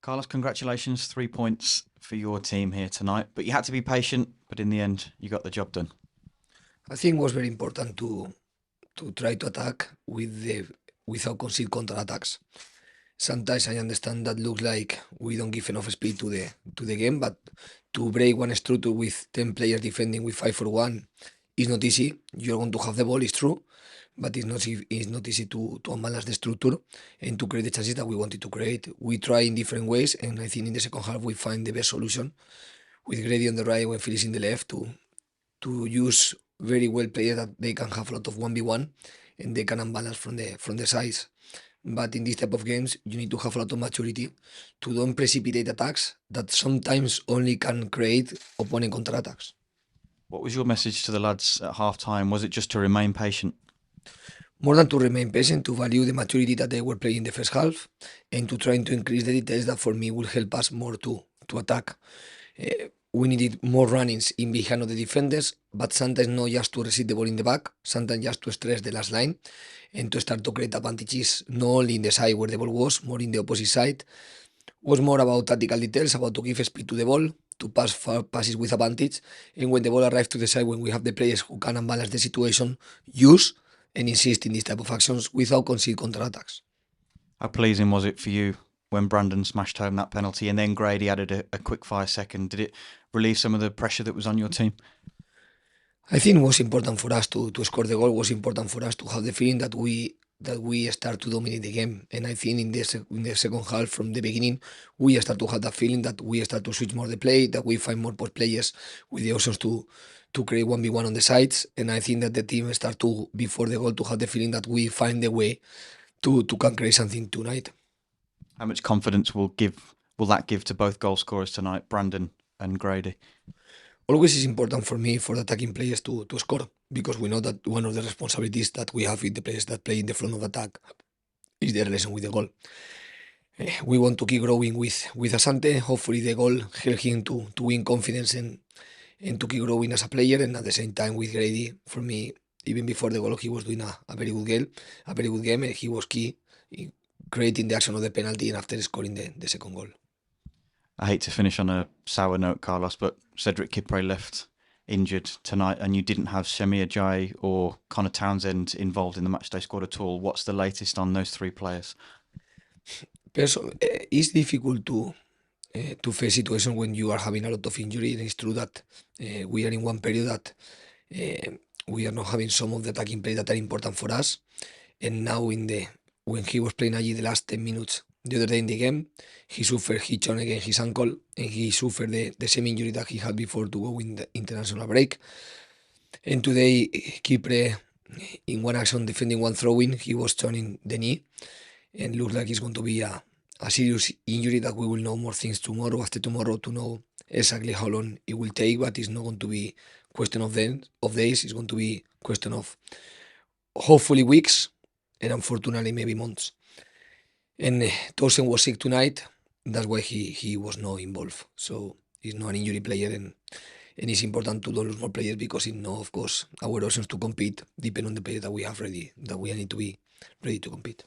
Carlos, congratulations. 3 points for your team here tonight. But you had to be patient, but in the end, you got the job done. I think it was very important to try to attack without concede counter-attacks. Sometimes I understand that looks like we don't give enough speed to the game, but to break one structure with 10 players defending with 5-for-1 is not easy. You're going to have the ball, it's true, but it's not easy to unbalance the structure and to create the chances that we wanted to create. We try in different ways, and I think in the second half we find the best solution with Grady on the right when Phillips in the left to use very well players that they can have a lot of 1v1 and they can unbalance from the sides. But in this type of games, you need to have a lot of maturity to don't precipitate attacks that sometimes only can create opponent counterattacks. What was your message to the lads at half-time? Was it just to remain patient? More than to remain patient, to value the maturity that they were playing in the first half and to try to increase the details that for me will help us more to attack. We needed more runnings in behind of the defenders, but sometimes not just to receive the ball in the back, sometimes just to stress the last line and to start to create advantages, not only in the side where the ball was, more in the opposite side. It was more about tactical details, about to give speed to the ball, to pass far passes with advantage, and when the ball arrives to the side, when we have the players who can unbalance the situation, use and insist in these type of actions without concede counter-attacks. How pleasing was it for you when Brandon smashed home that penalty and then Grady added a quick fire second? Did it relieve some of the pressure that was on your team? I think it was important for us to score the goal. It was important for us to have the feeling that we start to dominate the game. And I think in the second half, from the beginning, we start to have that feeling that we start to switch more the play, that we find more post players with the options to create 1v1 on the sides. And I think that the team start to, before the goal, to have the feeling that we find the way to can create something tonight. How much confidence will that give to both goal scorers tonight, Brandon and Grady? Always is important for me, for the attacking players to score, because we know that one of the responsibilities that we have with the players that play in the front of attack is the relation with the goal. We want to keep growing with Asante. Hopefully the goal help him to win confidence and to keep growing as a player, and at the same time with Grady, for me, even before the goal, he was doing a very good game, and he was key in creating the action of the penalty and after scoring the second goal. I hate to finish on a sour note, Carlos, but Cedric Kipre left injured tonight and you didn't have Shemi Ajayi or Connor Townsend involved in the matchday squad at all. What's the latest on those three players? It's difficult to face situations when you are having a lot of injury. And it's true that we are in one period that we are not having some of the attacking plays that are important for us. And now when he was playing Ajayi the last 10 minutes, the other day in the game, he suffered hit on again his ankle and he suffered the same injury that he had before to go in the international break. And today, Kipre, in one action defending one throw-in, he was turning the knee and looks like it's going to be a serious injury that we will know more things tomorrow, after tomorrow, to know exactly how long it will take, but it's not going to be question of days, it's going to be question of hopefully weeks and unfortunately maybe months. And Townsend was sick tonight. That's why he was not involved. So he's not an injury player, and it's important to don't lose more players because it know, of course, our options to compete depend on the players that we have ready, that we need to be ready to compete.